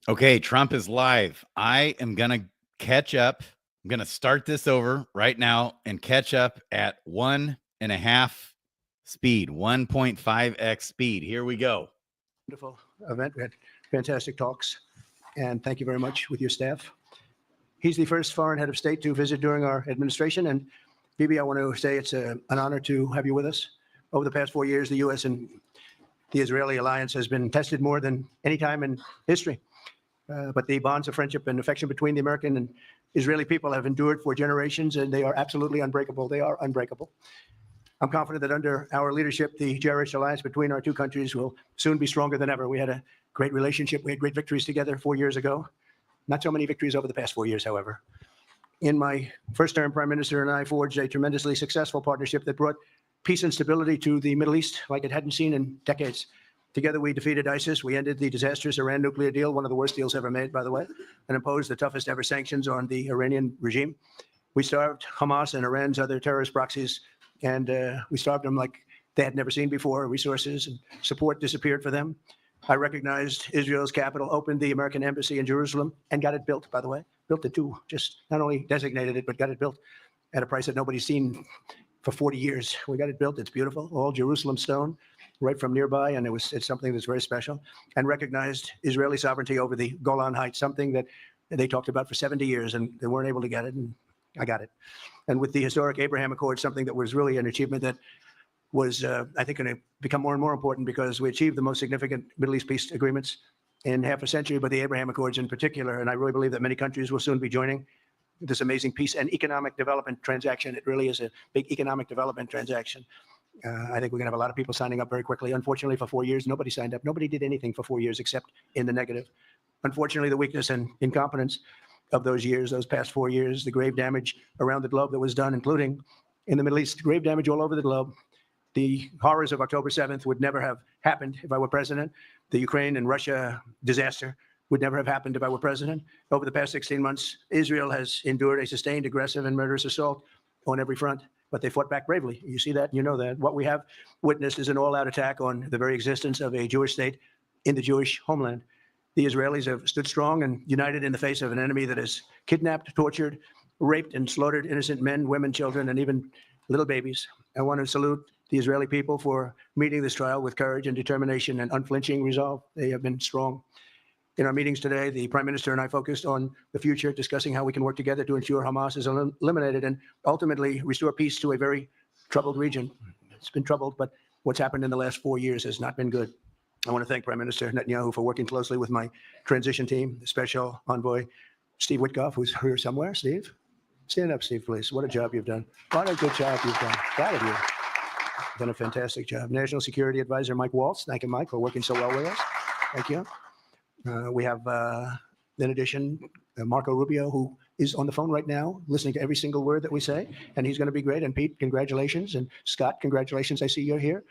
Okay, Trump is live. I am going to catch up. I'm going to start this over right now and catch up at 1.5 speed, 1.5x speed. Here we go. Wonderful event. We had fantastic talks, and thank you very much with your staff. He's the first foreign head of state to visit during our administration, and Bibi, I want to say it's an honor to have you with us. Over the past 4 years, the U.S. and the Israeli alliance has been tested more than any time in history. But the bonds of friendship and affection between the American and Israeli people have endured for generations, and they are absolutely unbreakable. They are unbreakable. I'm confident that under our leadership, the cherished alliance between our two countries will soon be stronger than ever. We had a great relationship. We had great victories together 4 years ago. Not so many victories over the past 4 years, however. In my first term, Prime Minister and I forged a tremendously successful partnership that brought peace and stability to the Middle East like it hadn't seen in decades. Together, we defeated ISIS. We ended the disastrous Iran nuclear deal, one of the worst deals ever made, by the way, and imposed the toughest ever sanctions on the Iranian regime. We starved Hamas and Iran's other terrorist proxies, and we starved them like they had never seen before. Resources and support disappeared for them. I recognized Israel's capital, opened the American embassy in Jerusalem, and got it built, by the way. Built it too, just not only designated it, but got it built at a price that nobody's seen for 40 years. We got it built. It's beautiful, all Jerusalem stone, right from nearby, and it's something that's very special. And recognized Israeli sovereignty over the Golan Heights, something that they talked about for 70 years, and they weren't able to get it, and I got it. And with the historic Abraham Accord, something that was really an achievement that was, I think, going to become more and more important because we achieved the most significant Middle East peace agreements in half a century, but the Abraham Accords in particular. And I really believe that many countries will soon be joining this amazing peace and economic development transaction. It really is a big economic development transaction. I think we're going to have a lot of people signing up very quickly. Unfortunately, for 4 years, nobody signed up. Nobody did anything for 4 years except in the negative. Unfortunately, the weakness and incompetence of those years, those past 4 years, the grave damage around the globe that was done, including in the Middle East, grave damage all over the globe. The horrors of October 7th would never have happened if I were president. The Ukraine and Russia disaster would never have happened if I were president. Over the past 16 months, Israel has endured a sustained, aggressive, and murderous assault on every front, but they fought back bravely. You see that, you know that. What we have witnessed is an all-out attack on the very existence of a Jewish state in the Jewish homeland. The Israelis have stood strong and united in the face of an enemy that has kidnapped, tortured, raped, and slaughtered innocent men, women, children, and even little babies. I want to salute the Israeli people for meeting this trial with courage and determination and unflinching resolve. They have been strong. In our meetings today, the Prime Minister and I focused on the future, discussing how we can work together to ensure Hamas is eliminated and ultimately restore peace to a very troubled region. It's been troubled, but what's happened in the last 4 years has not been good. I want to thank Prime Minister Netanyahu for working closely with my transition team, the Special Envoy Steve Witkoff, who's here somewhere. Steve? Stand up, Steve, please. What a job you've done. What a good job you've done. Proud of you. Done a fantastic job. National Security Advisor Mike Waltz. Thank you, Mike, for working so well with us. Thank you. We have, in addition, Marco Rubio, who is on the phone right now, listening to every single word that we say, and he's going to be great. And Pete, congratulations. And Scott, congratulations. I see you're here.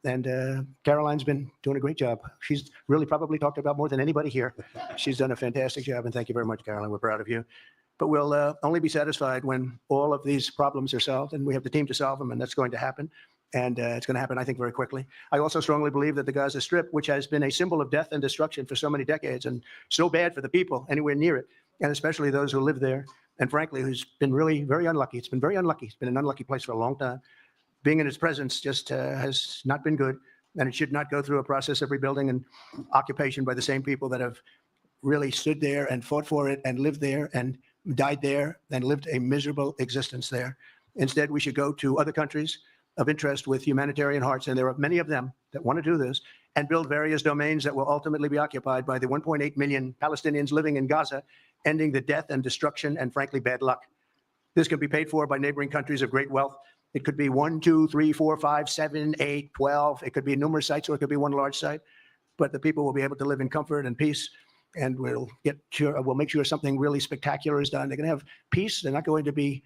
And Caroline's been doing a great job. She's really probably talked about more than anybody here. She's done a fantastic job, and thank you very much, Caroline. We're proud of you. But we'll only be satisfied when all of these problems are solved, and we have the team to solve them, and that's going to happen. And it's going to happen, I think, very quickly. I also strongly believe that the Gaza Strip, which has been a symbol of death and destruction for so many decades and so bad for the people anywhere near it, and especially those who live there, and frankly, who's been really very unlucky. It's been very unlucky. It's been an unlucky place for a long time. Being in its presence just has not been good, and it should not go through a process of rebuilding and occupation by the same people that have really stood there and fought for it and lived there and died there and lived a miserable existence there. Instead, we should go to other countries of interest with humanitarian hearts, and there are many of them that want to do this, and build various domains that will ultimately be occupied by the 1.8 million Palestinians living in Gaza, ending the death and destruction and, frankly, bad luck. This can be paid for by neighboring countries of great wealth. It could be 1, 2, 3, 4, 5, 7, 8, 12. It could be numerous sites, or it could be one large site. But the people will be able to live in comfort and peace, and we'll make sure something really spectacular is done. They're going to have peace. They're not going to be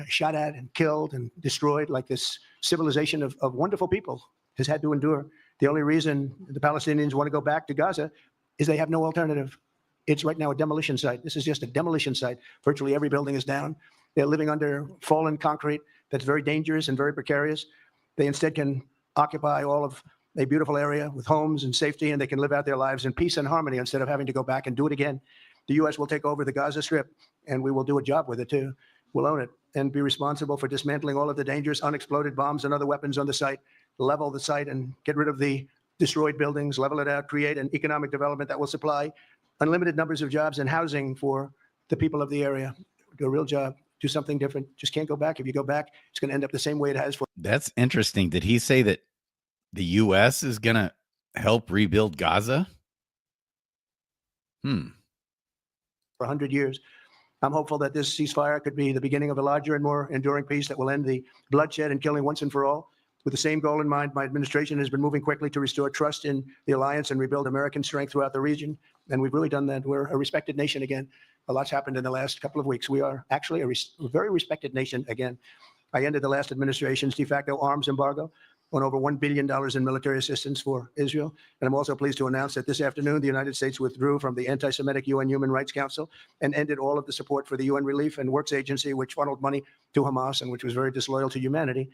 shot at and killed and destroyed like this civilization of wonderful people has had to endure. The only reason the Palestinians want to go back to Gaza is they have no alternative. It's right now a demolition site. This is just a demolition site. Virtually every building is down. They're living under fallen concrete that's very dangerous and very precarious. They instead can occupy all of a beautiful area with homes and safety, and they can live out their lives in peace and harmony instead of having to go back and do it again. The U.S. will take over the Gaza Strip, and we will do a job with it too. We'll own it and be responsible for dismantling all of the dangerous unexploded bombs and other weapons on the site, level the site and get rid of the destroyed buildings, level it out, create an economic development that will supply unlimited numbers of jobs and housing for the people of the area. Do a real job, do something different. Just can't go back. If you go back, it's going to end up the same way it has for. That's interesting. Did he say that the U.S. is going to help rebuild Gaza? For 100 years. I'm hopeful that this ceasefire could be the beginning of a larger and more enduring peace that will end the bloodshed and killing once and for all. With the same goal in mind, my administration has been moving quickly to restore trust in the alliance and rebuild American strength throughout the region. And we've really done that. We're a respected nation again. A lot's happened in the last couple of weeks. We are actually a very respected nation again. I ended the last administration's de facto arms embargo on over $1 billion in military assistance for Israel. And I'm also pleased to announce that this afternoon, the United States withdrew from the anti-Semitic UN Human Rights Council and ended all of the support for the UN Relief and Works Agency, which funneled money to Hamas and which was very disloyal to humanity.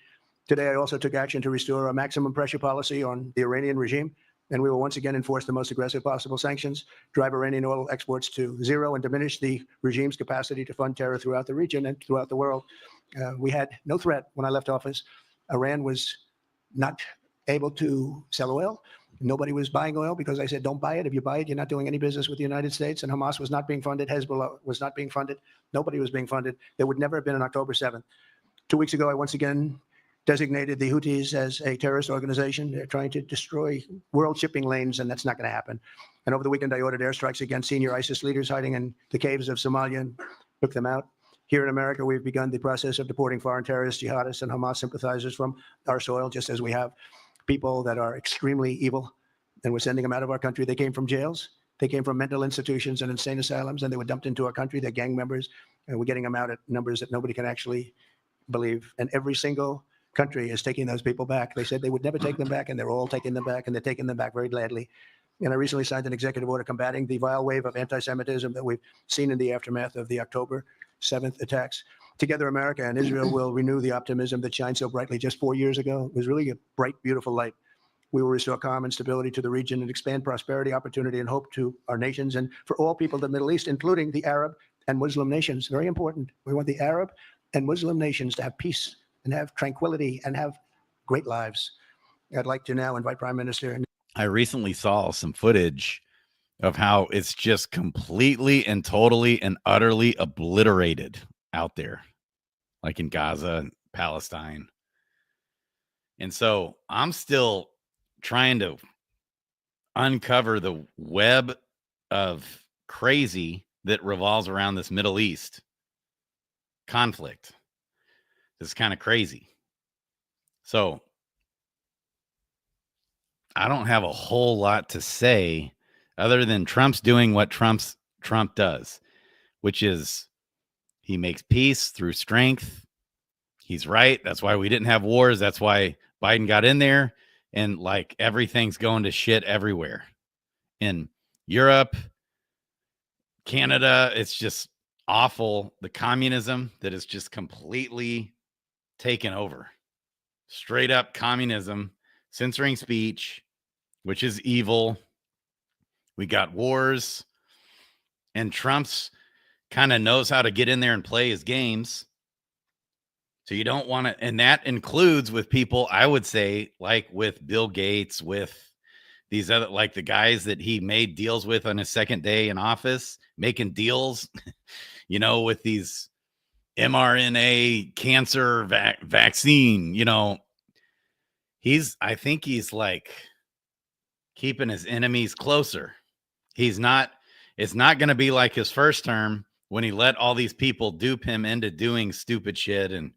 Today, I also took action to restore a maximum pressure policy on the Iranian regime, and we will once again enforce the most aggressive possible sanctions, drive Iranian oil exports to zero, and diminish the regime's capacity to fund terror throughout the region and throughout the world. We had no threat when I left office. Iran was not able to sell oil. Nobody was buying oil because I said, don't buy it. If you buy it, you're not doing any business with the United States. And Hamas was not being funded. Hezbollah was not being funded. Nobody was being funded. There would never have been an October 7th. 2 weeks ago, I once again designated the Houthis as a terrorist organization. They're trying to destroy world shipping lanes, and that's not going to happen. And over the weekend, I ordered airstrikes against senior ISIS leaders hiding in the caves of Somalia and took them out. Here in America, we've begun the process of deporting foreign terrorists, jihadists, and Hamas sympathizers from our soil, just as we have people that are extremely evil, and we're sending them out of our country. They came from jails. They came from mental institutions and insane asylums, and they were dumped into our country. They're gang members, and we're getting them out at numbers that nobody can actually believe. And every single country is taking those people back. They said they would never take them back, and they're all taking them back, and they're taking them back very gladly. And I recently signed an executive order combating the vile wave of anti-Semitism that we've seen in the aftermath of the October 7th attacks. Together, America and Israel will renew the optimism that shined so brightly just 4 years ago. It was really a bright, beautiful light. We will restore calm and stability to the region and expand prosperity, opportunity, and hope to our nations and for all people in the Middle East, including the Arab and Muslim nations. Very important. We want the Arab and Muslim nations to have peace and have tranquility and have great lives. I'd like to now invite Prime Minister. I recently saw some footage of how it's just completely and totally and utterly obliterated out there, like in Gaza and Palestine. And so I'm still trying to uncover the web of crazy that revolves around this Middle East conflict. It's kind of crazy. So I don't have a whole lot to say other than Trump's doing what Trump does, which is he makes peace through strength. He's right. That's why we didn't have wars. That's why Biden got in there, and like everything's going to shit everywhere. In Europe, Canada, it's just awful. The communism that is just completely taken over. Straight up communism, censoring speech, which is evil. We got wars, and Trump's kind of knows how to get in there and play his games. So you don't want to, and that includes with people, I would say, like with Bill Gates, with these other, like the guys that he made deals with on his second day in office, making deals, with these mRNA cancer vaccine, I think he's like keeping his enemies closer. It's not going to be like his first term when he let all these people dupe him into doing stupid shit and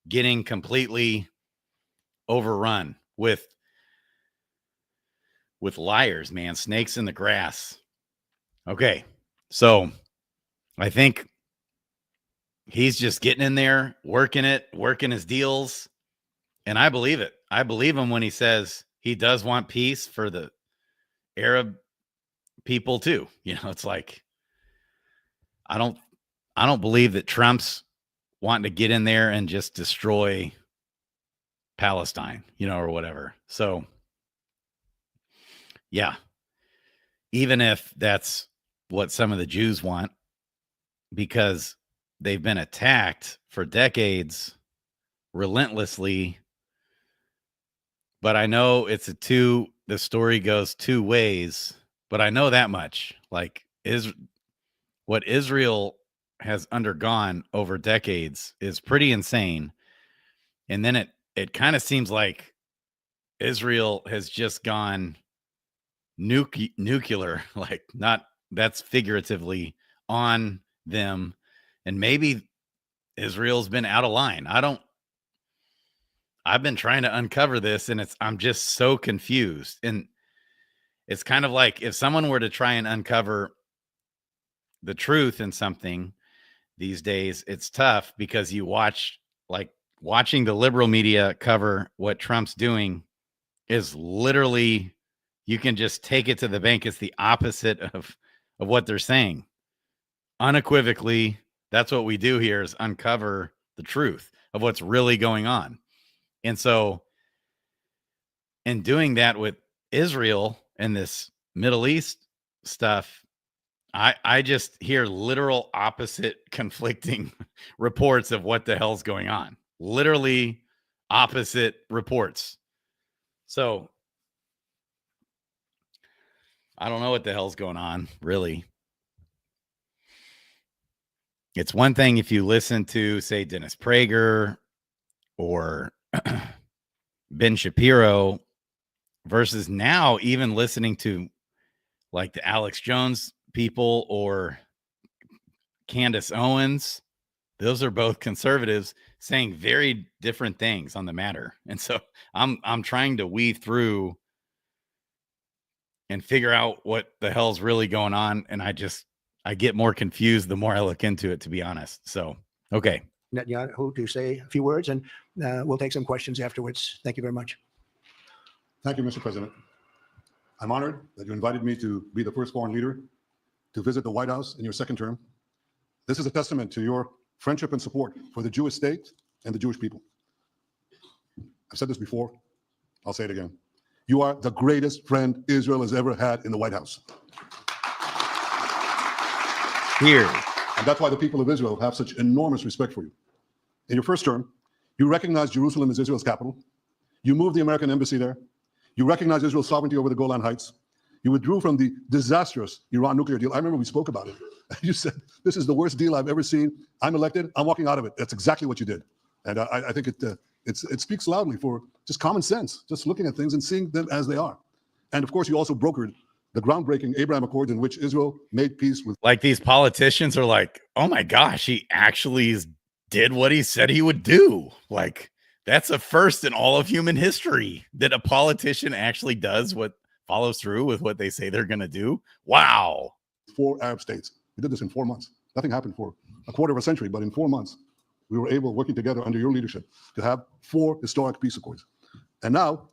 getting completely overrun with liars, man, snakes in the grass. Okay. So I think he's just getting in there, working his deals. And I believe it. I believe him when he says he does want peace for the Arab people too. It's like, I don't believe that Trump's wanting to get in there and just destroy Palestine, or whatever. So Yeah. Even if that's what some of the Jews want, because they've been attacked for decades relentlessly. But I know the story goes two ways, but I know that much. Like, what Israel has undergone over decades is pretty insane. And then it kind of seems like Israel has just gone nuclear, like, not, that's figuratively, on them. And maybe Israel's been out of line. I've been trying to uncover this, and I'm just so confused. And it's kind of like if someone were to try and uncover the truth in something these days, it's tough because watching the liberal media cover what Trump's doing is literally, you can just take it to the bank. It's the opposite of what they're saying. Unequivocally, that's what we do here, is uncover the truth of what's really going on. And so, in doing that with Israel and this Middle East stuff, I just hear literal opposite conflicting reports of what the hell's going on. Literally opposite reports. So I don't know what the hell's going on, really. It's one thing if you listen to, say, Dennis Prager or Ben Shapiro, versus now even listening to like the Alex Jones people or Candace Owens. Those are both conservatives saying very different things on the matter. And so I'm trying to weave through and figure out what the hell's really going on. And I get more confused the more I look into it, to be honest. So, okay. Netanyahu to say a few words, and we'll take some questions afterwards. Thank you very much. Thank you, Mr. President. I'm honored that you invited me to be the first foreign leader to visit the White House in your second term. This is a testament to your friendship and support for the Jewish state and the Jewish people. I've said this before. I'll say it again. You are the greatest friend Israel has ever had in the White House. Here. And that's why the people of Israel have such enormous respect for you. In your first term, you recognized Jerusalem as Israel's capital. You moved the American embassy there. You recognized Israel's sovereignty over the Golan Heights. You withdrew from the disastrous Iran nuclear deal. I remember we spoke about it. You said, this is the worst deal I've ever seen. I'm elected. I'm walking out of it. That's exactly what you did. And I think it speaks loudly for just common sense, just looking at things and seeing them as they are. And of course, you also brokered the groundbreaking Abraham Accords, in which Israel made peace with. Like, these politicians are like, oh my gosh, he actually did what he said he would do. Like, that's a first in all of human history, that a politician actually follows through with what they say they're going to do. Wow. 4 Arab states. We did this in 4 months. Nothing happened for a quarter of a century, but in 4 months, we were able, working together under your leadership, to have 4 historic peace accords. And now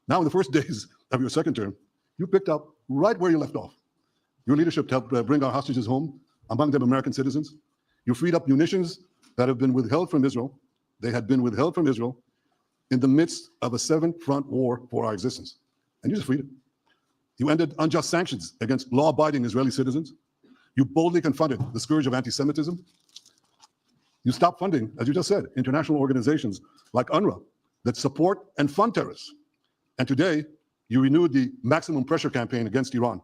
in the first days of your second term, you picked up right where you left off. Your leadership helped bring our hostages home, among them American citizens. You freed up munitions that have been withheld from Israel. They had been withheld from Israel in the midst of a 7-front war for our existence. And you just freed it. You ended unjust sanctions against law-abiding Israeli citizens. You boldly confronted the scourge of anti-Semitism. You stopped funding, as you just said, international organizations like UNRWA that support and fund terrorists. And today, you renewed the maximum pressure campaign against Iran.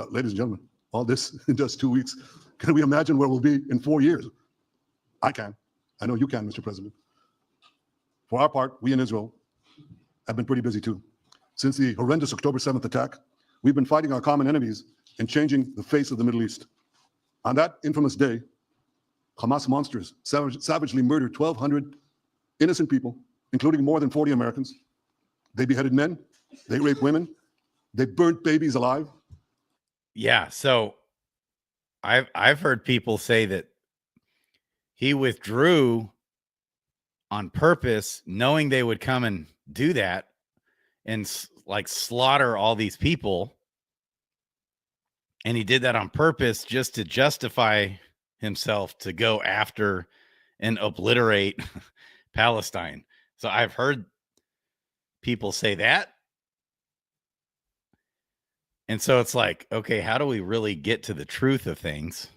Ladies and gentlemen, all this in just 2 weeks. Can we imagine where we'll be in 4 years? I can. I know you can, Mr. President. For our part, we in Israel have been pretty busy too. Since the horrendous October 7th attack, we've been fighting our common enemies and changing the face of the Middle East. On that infamous day, Hamas monsters savagely murdered 1,200 innocent people, including more than 40 Americans. They beheaded men, they raped women, they burnt babies alive. Yeah, so I've heard people say that he withdrew on purpose, knowing they would come and do that and like slaughter all these people. And he did that on purpose just to justify himself to go after and obliterate Palestine. So I've heard people say that. And so it's like, okay, how do we really get to the truth of things?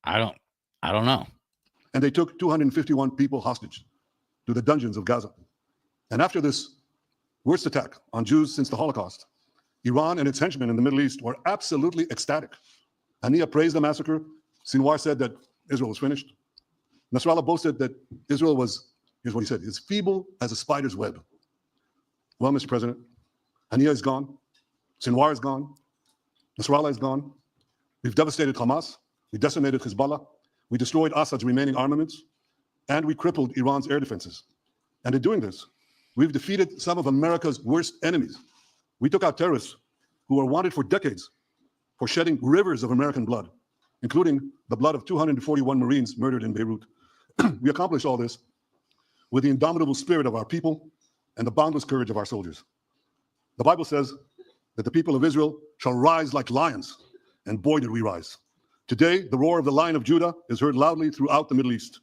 I don't know. And they took 251 people hostage to the dungeons of Gaza. And after this worst attack on Jews since the Holocaust, Iran and its henchmen in the Middle East were absolutely ecstatic. Haniya praised the massacre. Sinwar said that Israel was finished. Nasrallah boasted that Israel was, here's what he said, as feeble as a spider's web. Well, Mr. President, Haniya is gone. Sinwar is gone. Nasrallah is gone. We've devastated Hamas. We decimated Hezbollah. We destroyed Assad's remaining armaments. And we crippled Iran's air defenses. And in doing this, we've defeated some of America's worst enemies. We took out terrorists who were wanted for decades for shedding rivers of American blood, including the blood of 241 Marines murdered in Beirut. We accomplished all this with the indomitable spirit of our people and the boundless courage of our soldiers. The Bible says that the people of Israel shall rise like lions, and boy, did we rise. Today, the roar of the Lion of Judah is heard loudly throughout the Middle East.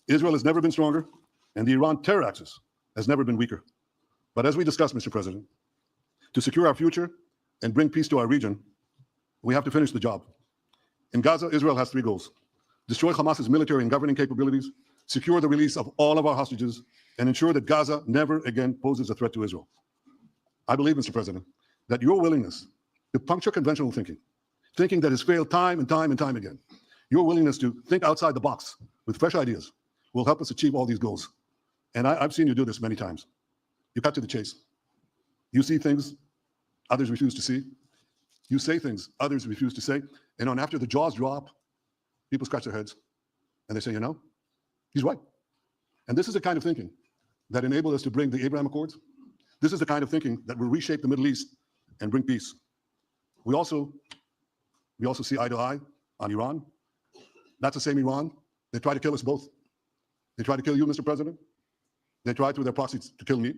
Israel has never been stronger, and the Iran terror axis has never been weaker. But as we discussed, Mr. President, to secure our future and bring peace to our region, we have to finish the job. In Gaza, Israel has 3 goals: destroy Hamas's military and governing capabilities, secure the release of all of our hostages, and ensure that Gaza never again poses a threat to Israel. I believe, Mr. President, that your willingness to puncture conventional thinking that has failed time and time and time again, your willingness to think outside the box with fresh ideas will help us achieve all these goals. And I've seen you do this many times. You cut to the chase. You see things others refuse to see. You say things others refuse to say. And on after the jaws drop, people scratch their heads and they say, you know, he's right. And this is the kind of thinking that enabled us to bring the Abraham Accords. This is the kind of thinking that will reshape the Middle East and bring peace. We also see eye to eye on Iran. That's the same Iran. They try to kill us both. They try to kill you, Mr. President. They try through their proxies to kill me.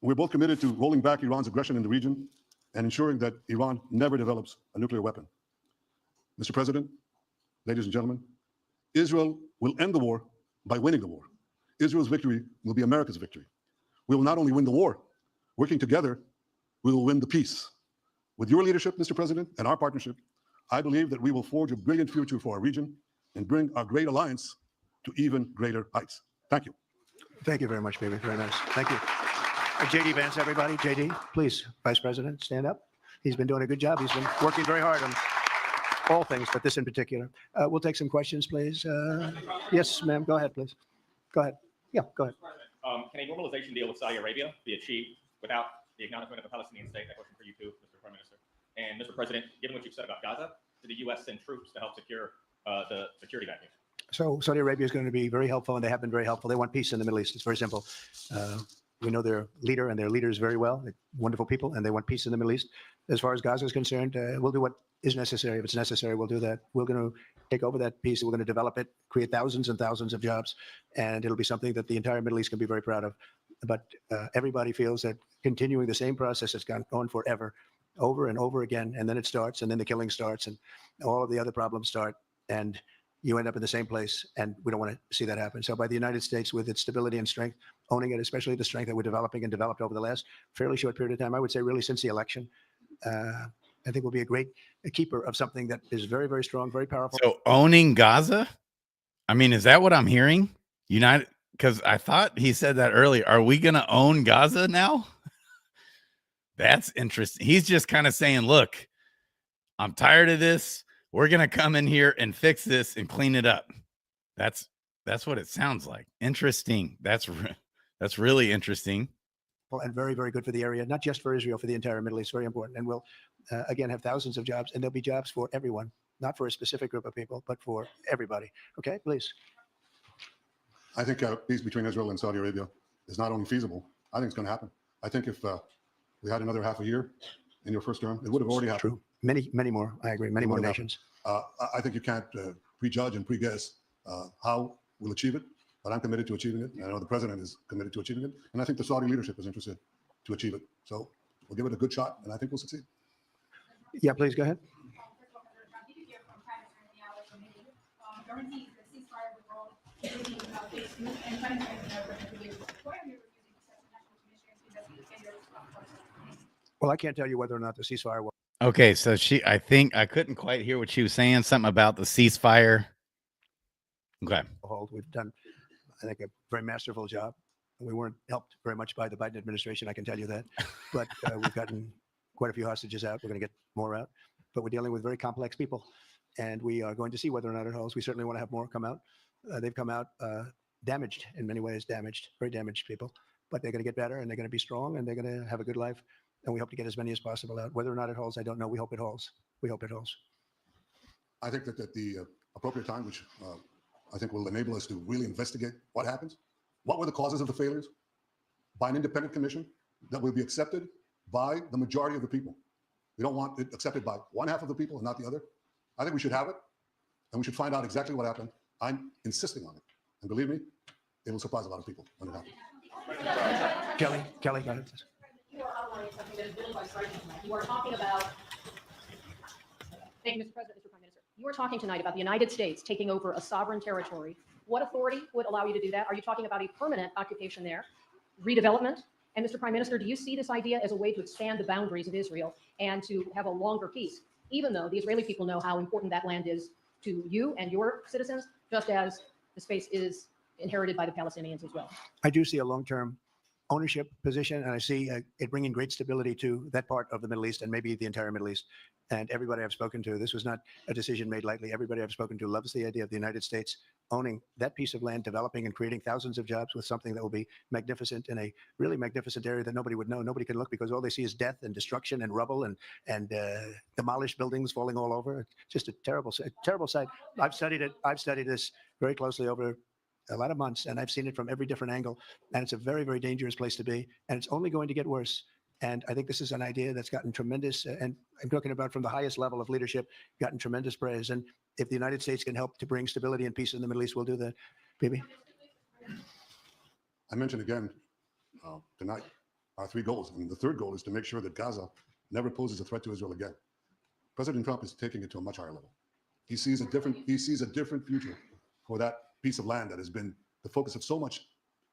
We're both committed to rolling back Iran's aggression in the region and ensuring that Iran never develops a nuclear weapon. Mr. President, ladies and gentlemen, Israel will end the war by winning the war. Israel's victory will be America's victory. We will not only win the war, working together, we will win the peace. With your leadership, Mr. President, and our partnership, I believe that we will forge a brilliant future for our region and bring our great alliance to even greater heights. Thank you. Thank you very much, baby. Very nice. Thank you. JD Vance, everybody. JD, please, Vice President, stand up. He's been doing a good job. He's been working very hard on all things, but this in particular. We'll take some questions, please. Yes, ma'am. Go ahead, please. Go ahead. Yeah, go ahead. Can a normalization deal with Saudi Arabia be achieved without the acknowledgement of a Palestinian state? That question for you too, Mr. Prime Minister. And Mr. President, given what you've said about Gaza, did the U.S. send troops to help secure the security vacuum? So Saudi Arabia is going to be very helpful, and they have been very helpful. They want peace in the Middle East. It's very simple. We know their leader and their leaders very well. They're wonderful people, and they want peace in the Middle East. As far as Gaza is concerned, we'll do what is necessary. If it's necessary, we'll do that. We're going to take over that peace. We're going to develop it, create thousands and thousands of jobs, and it'll be something that the entire Middle East can be very proud of. But everybody feels that continuing the same process that's gone on forever, over and over again, and then it starts, and then the killing starts, and all of the other problems start, and you end up in the same place, and we don't want to see that happen. So by the United States, with its stability and strength, owning it, especially the strength that we're developing and developed over the last fairly short period of time, I would say really since the election, I think we'll be a keeper of something that is very, very strong, very powerful. So owning Gaza? I mean, is that what I'm hearing? Because I thought he said that earlier. Are we going to own Gaza now? That's interesting. He's just kind of saying, look, I'm tired of this. We're going to come in here and fix this and clean it up. That's what it sounds like. Interesting. That's really interesting. And very, very good for the area, not just for Israel, for the entire Middle East. Very important. And we'll, again, have thousands of jobs, and there'll be jobs for everyone, not for a specific group of people, but for everybody. Okay, please. I think peace between Israel and Saudi Arabia is not only feasible, I think it's going to happen. I think if we had another half a year in your first term, it would have already happened. True. Many more. I agree. Many more nations. I think you can't prejudge and pre-guess how we'll achieve it, but I'm committed to achieving it. I know the president is committed to achieving it, and I think the Saudi leadership is interested to achieve it. So we'll give it a good shot, and I think we'll succeed. Yeah, please go ahead. Well, I can't tell you whether or not the ceasefire will Okay, so I think I couldn't quite hear what she was saying. Something about the ceasefire. Okay. hold. We've done, I think, a very masterful job. We weren't helped very much by the Biden administration, I can tell you that. But we've gotten quite a few hostages out. We're going to get more out. But we're dealing with very complex people. And we are going to see whether or not it holds. We certainly want to have more come out. They've come out damaged in many ways, very damaged people. But they're going to get better, and they're going to be strong, and they're going to have a good life. And we hope to get as many as possible out. Whether or not it holds, I don't know. We hope it holds. We hope it holds. I think that at the appropriate time, which I think will enable us to really investigate what happens, what were the causes of the failures, by an independent commission that will be accepted by the majority of the people. We don't want it accepted by one half of the people and not the other. I think we should have it, and we should find out exactly what happened. I'm insisting on it. And believe me, it will surprise a lot of people when it happens. Kelly, go ahead. You are outlining something that is really quite striking tonight. You are talking about, thank you, Mr. President, Mr. Prime Minister. You are talking tonight about the United States taking over a sovereign territory. What authority would allow you to do that? Are you talking about a permanent occupation there, redevelopment? And Mr. Prime Minister, do you see this idea as a way to expand the boundaries of Israel and to have a longer peace, even though the Israeli people know how important that land is to you and your citizens, just as the space is inherited by the Palestinians as well? I do see a long-term ownership position, and I see it bringing great stability to that part of the Middle East and maybe the entire Middle East. And everybody I've spoken to, this was not a decision made lightly. Everybody I've spoken to loves the idea of the United States owning that piece of land, developing and creating thousands of jobs with something that will be magnificent in a really magnificent area that nobody would know. Nobody can look because all they see is death and destruction and rubble and demolished buildings falling all over. It's just a terrible sight. I've studied it. I've studied this very closely over a lot of months, and I've seen it from every different angle. And it's a very, very dangerous place to be, and it's only going to get worse. And I think this is an idea that's gotten tremendous, and I'm talking about from the highest level of leadership, gotten tremendous praise. And if the United States can help to bring stability and peace in the Middle East, we'll do that. Bibi? I mentioned again tonight our three goals. And the third goal is to make sure that Gaza never poses a threat to Israel again. President Trump is taking it to a much higher level. He sees a different future for that piece of land that has been the focus of so much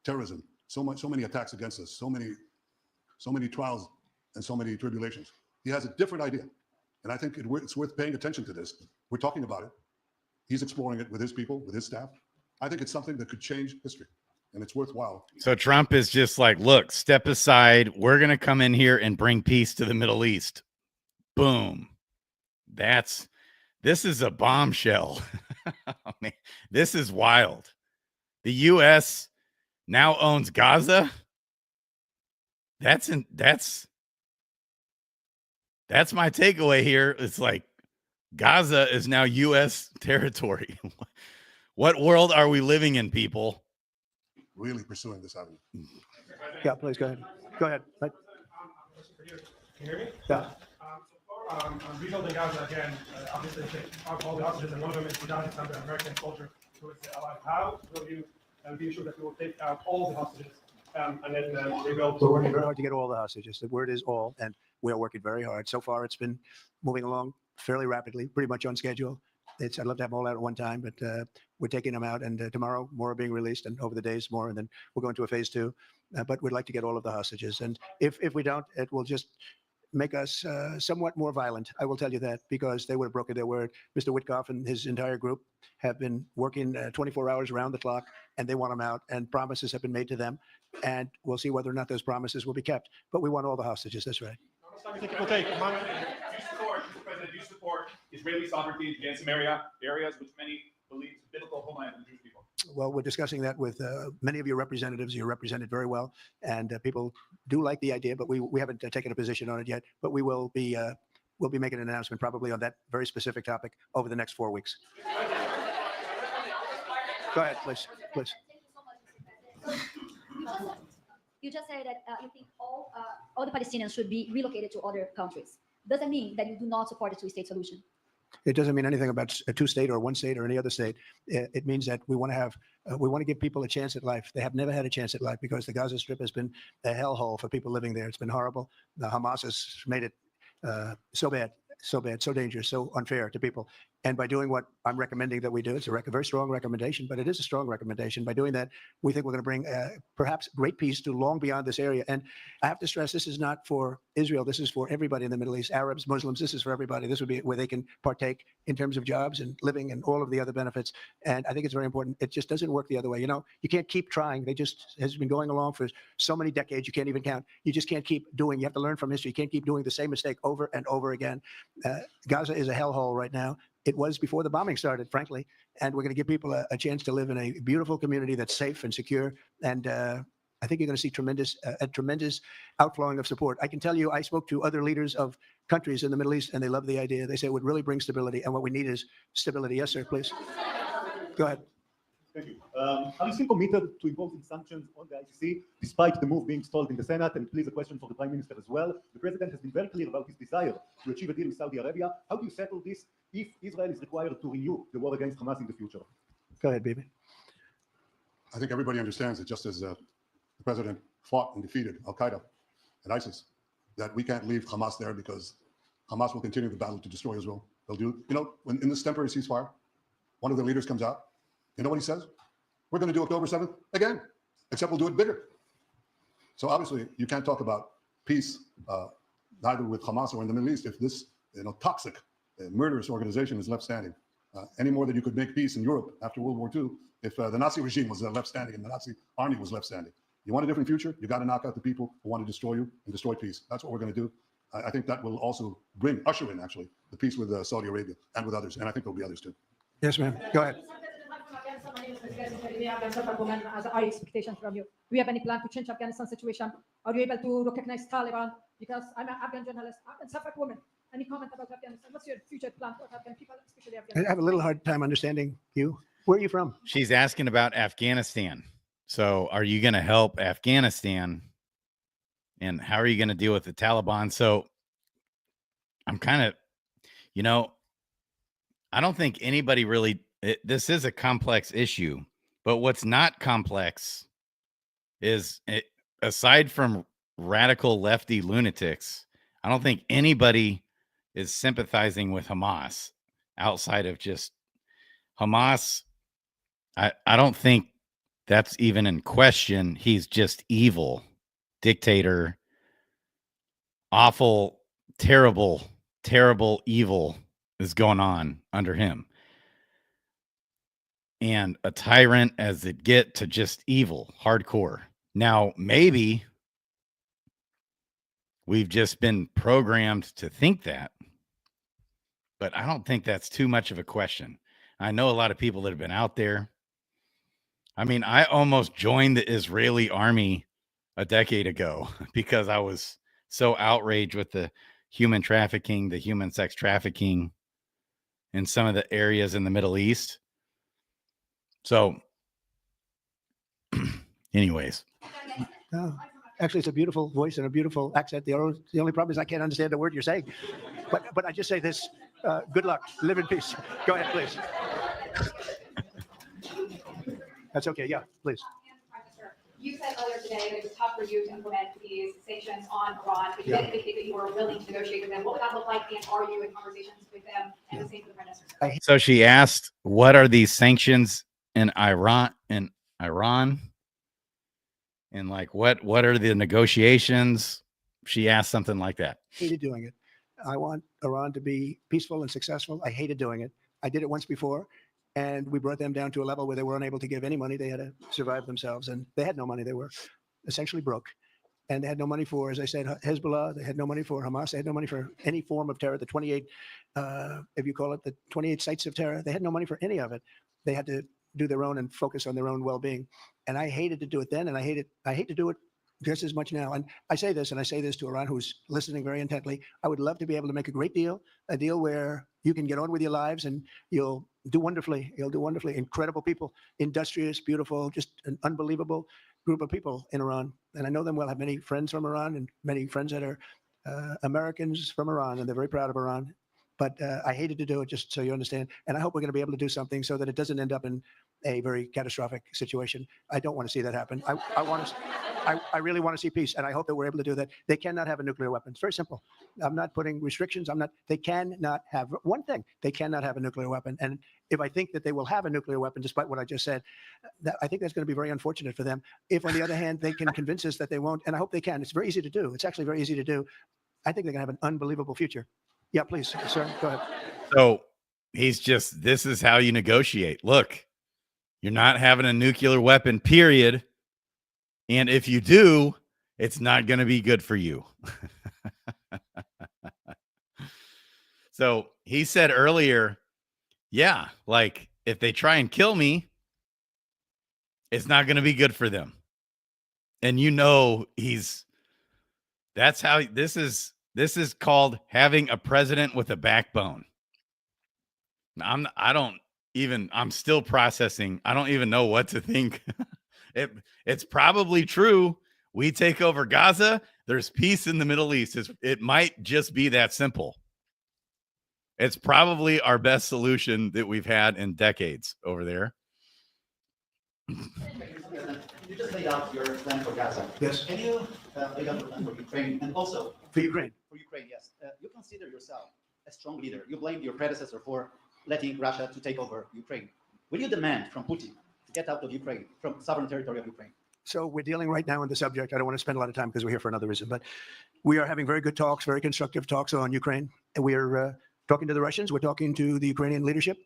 terrorism, so many attacks against us, so many trials and so many tribulations. He has a different idea. And I think it's worth paying attention to this. We're talking about it. He's exploring it with his people, with his staff. I think it's something that could change history, and it's worthwhile. So Trump is just like, look, step aside. We're going to come in here and bring peace to the Middle East. Boom. This is a bombshell. I mean, this is wild. The U.S. now owns Gaza. That's my takeaway here. It's like Gaza is now U.S. territory. What world are we living in, people? Really pursuing this avenue. Yeah, please go ahead. Go ahead. Can you hear me? Yeah. I'm rebuilding Gaza again. Obviously, all the hostages and one of them is Sudanese under American soldier who is alive. How will you be sure that you will take out all the hostages and then rebuild? We're working very hard to get all the hostages. The word is all, and we are working very hard. So far, it's been moving along fairly rapidly, pretty much on schedule. I'd love to have them all out at one time, but we're taking them out, and tomorrow more are being released, and over the days more, and then we'll go into a phase 2. But we'd like to get all of the hostages, and if we don't, it will just make us somewhat more violent. I will tell you that, because they would have broken their word. Mr. Witkoff and his entire group have been working 24 hours around the clock, and they want them out, and promises have been made to them, and we'll see whether or not those promises will be kept. But we want all the hostages. That's right. How much time do you think it will take? Do you support Israeli sovereignty against some areas which many believe is biblical homeland for the Jewish people? Well, we're discussing that with many of your representatives. You're represented very well, and people do like the idea, but we haven't taken a position on it yet. But we will be we'll be making an announcement probably on that very specific topic over the next 4 weeks. Go ahead, please. You just said that you think all the Palestinians should be relocated to other countries. Does that mean that you do not support a two-state solution? It doesn't mean anything about a 2-state or 1 state or any other state. It means that we want to give people a chance at life. They have never had a chance at life because the Gaza Strip has been a hellhole for people living there. It's been horrible. The Hamas has made it so bad. so bad, so dangerous, so unfair to people. And by doing what I'm recommending that we do, it's a very strong recommendation, but it is a strong recommendation. By doing that, we think we're going to bring perhaps great peace to long beyond this area. And I have to stress, this is not for Israel. This is for everybody in the Middle East, Arabs, Muslims. This is for everybody. This would be where they can partake in terms of jobs and living and all of the other benefits. And I think it's very important. It just doesn't work the other way. You know, you can't keep trying. They just has been going along for so many decades. You can't even count. You just can't keep doing. You have to learn from history. You can't keep doing the same mistake over and over again. Gaza is a hellhole right now. It was before the bombing started, frankly, and we're going to give people a chance to live in a beautiful community that's safe and secure. And I think you're going to see a tremendous outflowing of support. I can tell you, I spoke to other leaders of countries in the Middle East, and they love the idea. They say it would really bring stability, and what we need is stability. Yes, sir, please. Go ahead. Thank you. Are you still committed to imposing sanctions on the ICC, despite the move being stalled in the Senate? And please, a question for the Prime Minister as well. The President has been very clear about his desire to achieve a deal with Saudi Arabia. How do you settle this if Israel is required to renew the war against Hamas in the future? Go ahead, Bibi. I think everybody understands that just as the president fought and defeated Al-Qaeda and ISIS, that we can't leave Hamas there because Hamas will continue the battle to destroy Israel. They'll do, you know, when in this temporary ceasefire, one of the leaders comes out, you know what he says? We're going to do October 7th again, except we'll do it bigger. So obviously, you can't talk about peace, neither with Hamas or in the Middle East, if this, you know, toxic, murderous organization is left standing. Any more than you could make peace in Europe after World War II, if the Nazi regime was left standing and the Nazi army was left standing. You want a different future? You got to knock out the people who want to destroy you and destroy peace. That's what we're going to do. I think that will also usher in, actually, the peace with Saudi Arabia and with others. And I think there'll be others too. Yes, ma'am. Go ahead. As our expectations from you. Do we have any plan to change Afghanistan situation? Are you able to recognize Taliban? Because I'm an Afghan journalist, Afghan Suffolk woman. Any comment about Afghanistan? What's your future plan for Afghan people, especially I Afghanistan? have a little hard time understanding you. Where are you from? She's asking about Afghanistan. So are you going to help Afghanistan? And how are you going to deal with the Taliban? So I'm kind of, you know, I don't think anybody really, this is a complex issue, but what's not complex is, aside from radical lefty lunatics, I don't think anybody is sympathizing with Hamas outside of just Hamas. I don't think that's even in question. He's just evil, dictator, awful, terrible, terrible evil is going on under him. And a tyrant as it get to just evil, hardcore. Now, maybe we've just been programmed to think that, but I don't think that's too much of a question. I know a lot of people that have been out there. I mean, I almost joined the Israeli army a decade ago because I was so outraged with the human trafficking, the human sex trafficking in some of the areas in the Middle East. So, anyways. Oh, actually, it's a beautiful voice and a beautiful accent. The only problem is I can't understand the word you're saying. But I just say this, good luck. Live in peace. Go ahead, please. That's okay. Yeah, please. You said earlier today that it was tough for you to implement these sanctions on Iran, but you did indicate that you were willing to negotiate with them. What would that look like, and are you in conversations with them? And the same for the Prime Minister. So she asked, what are these sanctions in Iran? And like, what are the negotiations? She asked something like that. Hated doing it. I want Iran to be peaceful and successful. I hated doing it. I did it once before, and we brought them down to a level where they were unable to give any money. They had to survive themselves, and they had no money. They were essentially broke, and they had no money for, as I said, Hezbollah. They had no money for Hamas. They had no money for any form of terror. The 28, if you call it the 28 sites of terror, they had no money for any of it. They had to do their own and focus on their own well-being. And I hated to do it then, and I hate to do it just as much now. And I say this to Iran, who's listening very intently. I would love to be able to make a great deal, a deal where you can get on with your lives and you'll do wonderfully. You'll do wonderfully. Incredible people, industrious, beautiful, just an unbelievable group of people in Iran. And I know them well. I have many friends from Iran and many friends that are Americans from Iran, and they're very proud of Iran. But I hated to do it, just so you understand. And I hope we're going to be able to do something so that it doesn't end up in a very catastrophic situation. I don't want to see that happen. I really want to see peace, and I hope that we're able to do that. They cannot have a nuclear weapon. It's very simple. I'm not putting restrictions. They cannot have one thing. They cannot have a nuclear weapon. And if I think that they will have a nuclear weapon, despite what I just said, I think that's going to be very unfortunate for them. If, on the other hand, they can convince us that they won't, and I hope they can. It's very easy to do. It's actually very easy to do. I think they're going to have an unbelievable future. Yeah, please, sir, go ahead. So this is how you negotiate. Look, you're not having a nuclear weapon, period. And if you do, it's not going to be good for you. So he said earlier, yeah, like if they try and kill me, it's not going to be good for them. And that's how this is called having a president with a backbone. I'm still processing. I don't even know what to think. It's probably true. We take over Gaza. There's peace in the Middle East. It might just be that simple. It's probably our best solution that we've had in decades over there. You just laid out your plan for Gaza. Yes. Can you lay out your plan for Ukraine? And also, For Ukraine. For Ukraine, yes. You consider yourself a strong leader. You blamed your predecessor for letting Russia to take over Ukraine. Will you demand from Putin to get out of Ukraine, from sovereign territory of Ukraine? So we're dealing right now on the subject. I don't want to spend a lot of time because we're here for another reason, but we are having very good talks, very constructive talks on Ukraine. And we are talking to the Russians. We're talking to the Ukrainian leadership.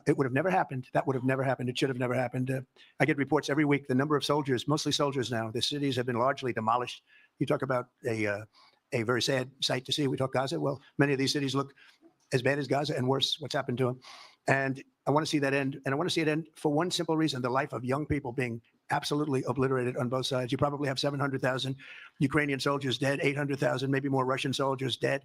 It would have never happened. That would have never happened. It should have never happened. I get reports every week. The number of soldiers, mostly soldiers now, the cities have been largely demolished. You talk about a very sad sight to see. We talk Gaza. Well, many of these cities look as bad as Gaza and worse. What's happened to them? And I want to see that end. And I want to see it end for one simple reason: the life of young people being absolutely obliterated on both sides. You probably have 700,000 Ukrainian soldiers dead, 800,000, maybe more Russian soldiers dead.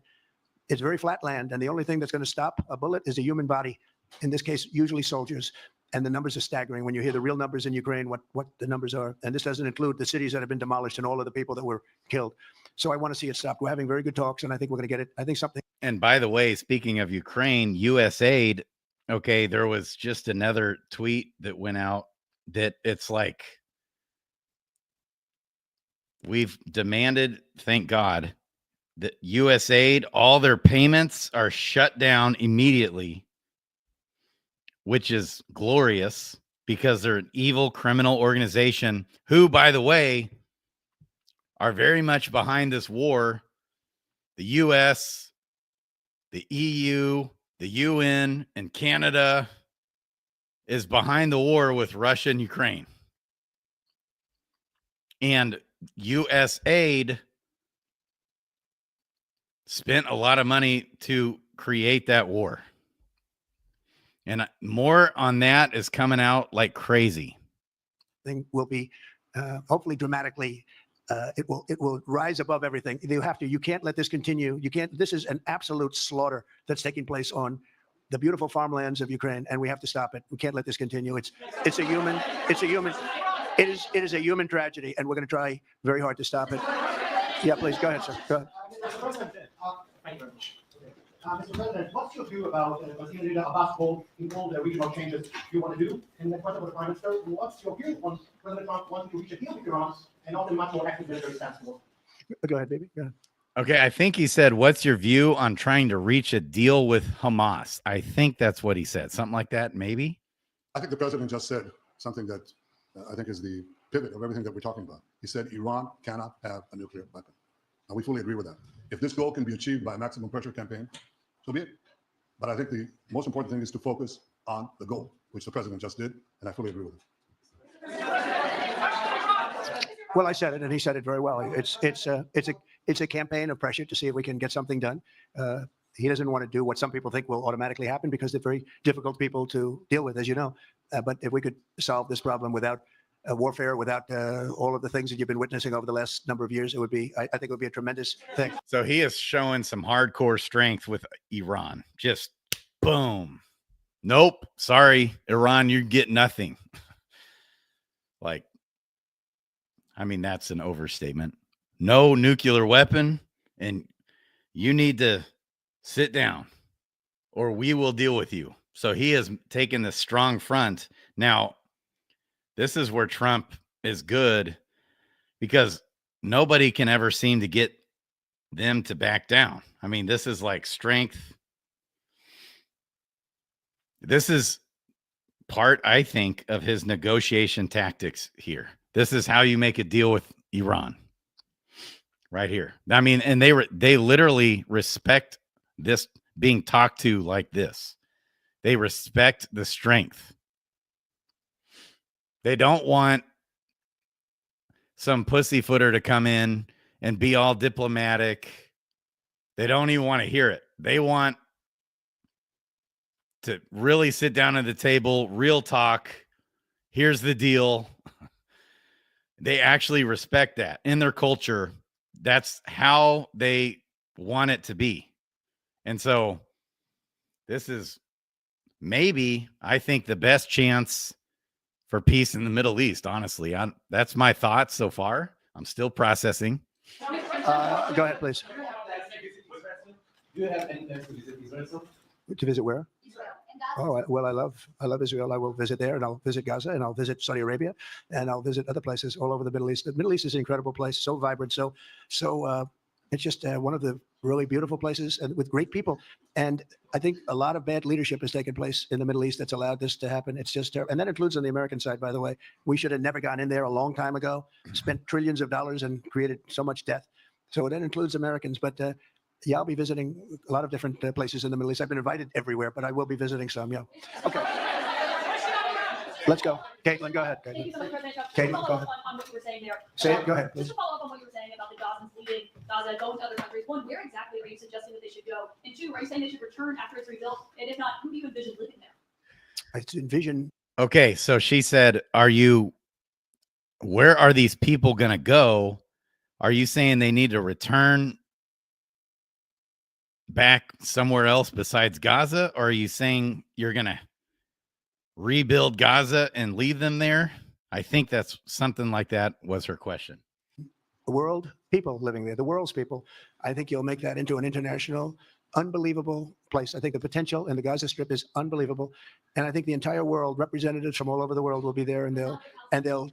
It's very flat land, and the only thing that's going to stop a bullet is a human body. In this case, usually soldiers. And the numbers are staggering when you hear the real numbers in Ukraine, what the numbers are. And this doesn't include the cities that have been demolished and all of the people that were killed. So I want to see it stopped. We're having very good talks, and I think we're going to get it. I think something. And by the way, speaking of Ukraine, USAID, okay, there was just another tweet that went out that it's like, we've demanded, thank God, that USAID, all their payments are shut down immediately, which is glorious because they're an evil criminal organization who, by the way, are very much behind this war. The US, the EU, the UN, and Canada is behind the war with Russia and Ukraine. And USAID spent a lot of money to create that war. And more on that is coming out like crazy. Thing will be hopefully dramatically. It will rise above everything. You can't let this continue. This is an absolute slaughter that's taking place on the beautiful farmlands of Ukraine, and we have to stop it. We can't let this continue. It is a human tragedy, and we're going to try very hard to stop it. Yeah, please go ahead, sir. Go ahead. Thank you very much. Mr. President, what's your view about continuing Abbas hold in all the regional changes you want to do? And the question for the Prime Minister, what's your view on President Trump wanting to reach a deal with Iran and not a much more active military stance? Go ahead, baby. Go ahead. Okay, I think he said, what's your view on trying to reach a deal with Hamas? I think that's what he said. Something like that, maybe? I think the president just said something that I think is the pivot of everything that we're talking about. He said Iran cannot have a nuclear weapon. And we fully agree with that. If this goal can be achieved by a maximum pressure campaign, so be it. But I think the most important thing is to focus on the goal, which the president just did, and I fully agree with it. Well, I said it, and he said it very well. It's a campaign of pressure to see if we can get something done. He doesn't want to do what some people think will automatically happen because they're very difficult people to deal with, as you know. But if we could solve this problem without warfare, without all of the things that you've been witnessing over the last number of years, it would be, I think it would be a tremendous thing. So he is showing some hardcore strength with Iran. Just boom. Nope. Sorry, Iran, you get nothing. Like, I mean, that's an overstatement. No nuclear weapon, and you need to sit down. or we will deal with you. So he has taken the strong front. Now, this is where Trump is good because nobody can ever seem to get them to back down. I mean, this is like strength. This is part, I think, of his negotiation tactics here. This is how you make a deal with Iran. Right here. I mean, and they literally respect this being talked to like this. They respect the strength. They don't want some pussyfooter to come in and be all diplomatic. They don't even want to hear it. They want to really sit down at the table, real talk. Here's the deal. They actually respect that in their culture. That's how they want it to be. And so this is maybe, I think, the best chance for peace in the Middle East, honestly. That's my thoughts so far. I'm still processing. Go ahead, please. Do you have any plans to visit Israel? To visit where? Oh, well, I love Israel. I will visit there, and I'll visit Gaza, and I'll visit Saudi Arabia, and I'll visit other places all over the Middle East. The Middle East is an incredible place, so vibrant, so it's just one of the really beautiful places and with great people. And I think a lot of bad leadership has taken place in the Middle East that's allowed this to happen. It's just terrible. And that includes on the American side, by the way. We should have never gone in there a long time ago, spent trillions of dollars and created so much death. So that includes Americans. But yeah, I'll be visiting a lot of different places in the Middle East. I've been invited everywhere, but I will be visiting some, yeah. Okay. Let's go. Caitlin, go ahead. Thank you so much, President Trump. Caitlin, Just to go follow ahead. up on what you were saying there. Say it, go ahead, Just please. to follow up on what you were saying about the Gazans leaving Gaza, going to other countries. One, where exactly are you suggesting that they should go? And two, are you saying they should return after it's rebuilt? And if not, who do you envision living there? I envision. Okay, so she said, where are these people going to go? Are you saying they need to return back somewhere else besides Gaza? Or are you saying you're going to rebuild Gaza and leave them there? I think that's something like that was her question. The world, people living there, the world's people. I think you'll make that into an international, unbelievable place. I think the potential in the Gaza Strip is unbelievable. And I think the entire world, representatives from all over the world will be there, and they'll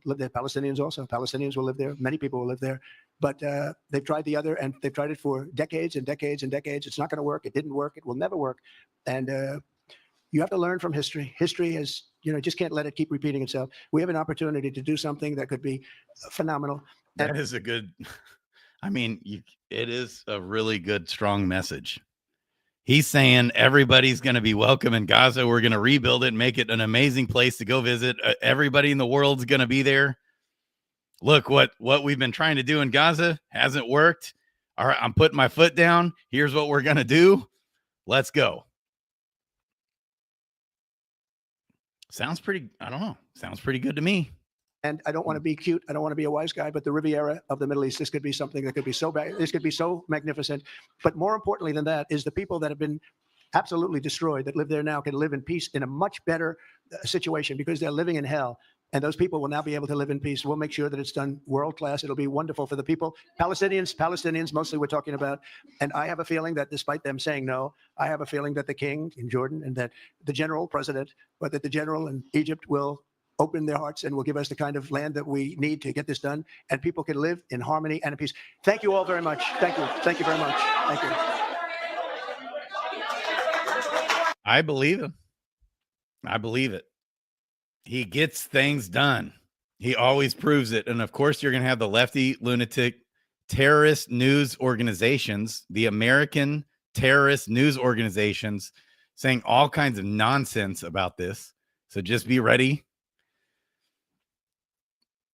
live there. Palestinians also. Palestinians will live there. Many people will live there. But they've tried the other, and they've tried it for decades and decades and decades. It's not going to work. It didn't work. It will never work. And you have to learn from history. History is, just can't let it keep repeating itself. We have an opportunity to do something that could be phenomenal. That is a good, it is a really good, strong message. He's saying everybody's going to be welcome in Gaza. We're going to rebuild it and make it an amazing place to go visit. Everybody in the world's going to be there. Look, what we've been trying to do in Gaza hasn't worked. All right, I'm putting my foot down. Here's what we're going to do. Let's go. Sounds pretty, I don't know. Sounds pretty good to me. And I don't want to be cute. I don't want to be a wise guy, but the Riviera of the Middle East, this could be something that could be so bad. This could be so magnificent. But more importantly than that is the people that have been absolutely destroyed that live there now can live in peace in a much better situation because they're living in hell. And those people will now be able to live in peace. We'll make sure that it's done world class. It'll be wonderful for the people. Palestinians mostly we're talking about. And I have a feeling that despite them saying no, I have a feeling that the king in Jordan and that the general president, but that the general in Egypt will open their hearts and will give us the kind of land that we need to get this done. And people can live in harmony and in peace. Thank you all very much. Thank you. Thank you very much. Thank you. I believe him. I believe it. He gets things done. He always proves it. And of course, you're going to have the lefty lunatic terrorist news organizations, the American terrorist news organizations saying all kinds of nonsense about this. So just be ready.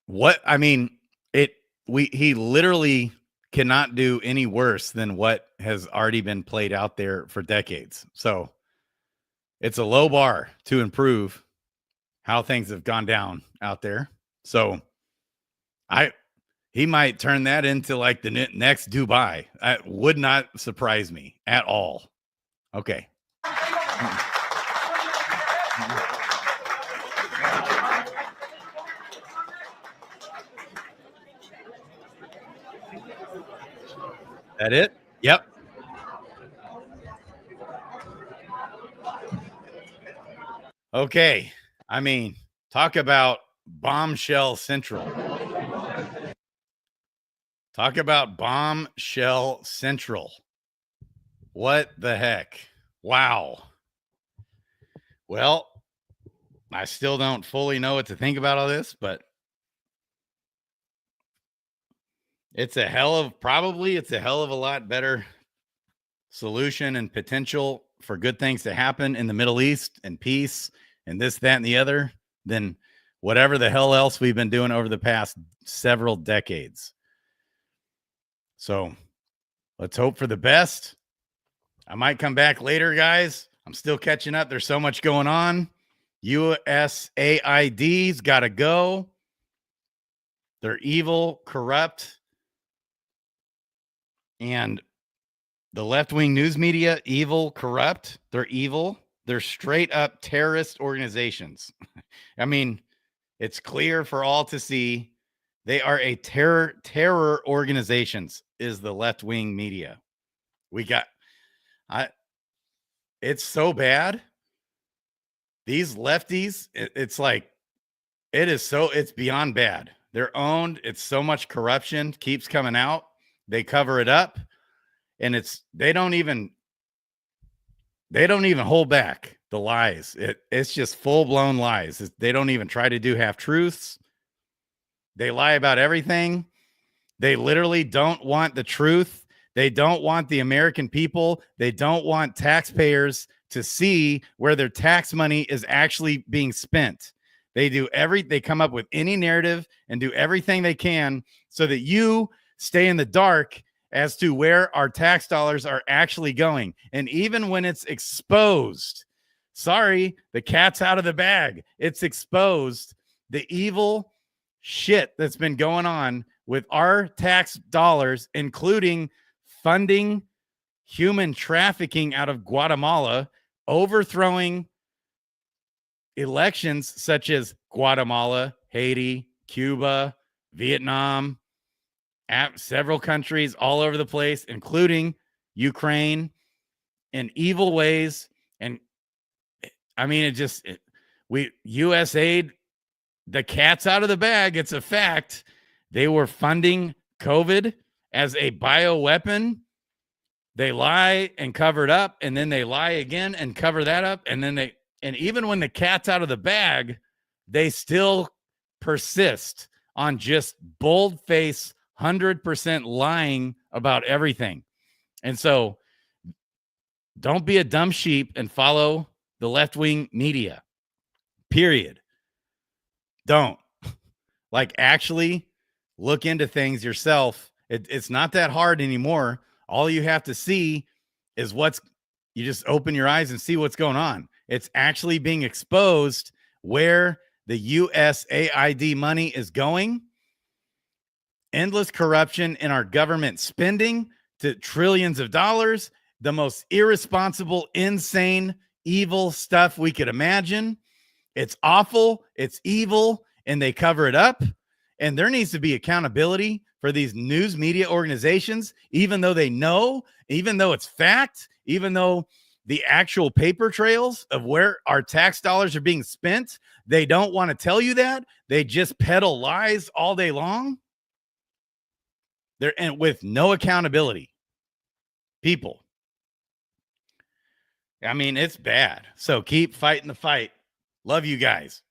He literally cannot do any worse than what has already been played out there for decades. So it's a low bar to improve how things have gone down out there. So he might turn that into like the next Dubai. That would not surprise me at all. Okay. That it? Yep. Okay. I mean, talk about bombshell central. Talk about bombshell central. What the heck? Wow. Well, I still don't fully know what to think about all this, but it's a hell of a lot better solution and potential for good things to happen in the Middle East and peace and this, that, and the other than whatever the hell else we've been doing over the past several decades. So let's hope for the best. I might come back later, guys. I'm still catching up. There's so much going on. USAID's got to go. They're evil, corrupt, and the left-wing news media, evil, corrupt. They're evil. They're straight up terrorist organizations. I mean, it's clear for all to see. They are a terror organizations is the left-wing media. It's so bad. These lefties, it's like, it's beyond bad. They're owned. It's so much corruption keeps coming out. They cover it up, and they don't even hold back the lies. It's just full-blown lies. They don't even try to do half truths. They lie about everything. They literally don't want the truth. They don't want the American people. They don't want taxpayers to see where their tax money is actually being spent. They come up with any narrative and do everything they can so that you stay in the dark as to where our tax dollars are actually going. And even when it's exposed, sorry, the cat's out of the bag. It's exposed. The evil shit that's been going on with our tax dollars, including funding human trafficking out of Guatemala, overthrowing elections such as Guatemala, Haiti, Cuba, Vietnam, several countries all over the place, including Ukraine, in evil ways. And I mean, USAID, the cat's out of the bag. It's a fact. They were funding COVID as a bioweapon. They lie and cover it up, and then they lie again and cover that up. And even when the cat's out of the bag, they still persist on just bold-face, 100% lying about everything. And so don't be a dumb sheep and follow the left-wing media, period. Don't. Actually look into things yourself. It's not that hard anymore. All you have to see is you just open your eyes and see what's going on. It's actually being exposed where the USAID money is going. Endless corruption in our government spending to trillions of dollars, the most irresponsible, insane, evil stuff we could imagine. It's awful. It's evil. And they cover it up. And there needs to be accountability for these news media organizations, even though they know, even though it's fact, even though the actual paper trails of where our tax dollars are being spent, they don't want to tell you that. They just peddle lies all day long. And with no accountability. People. I mean, it's bad. So keep fighting the fight. Love you guys.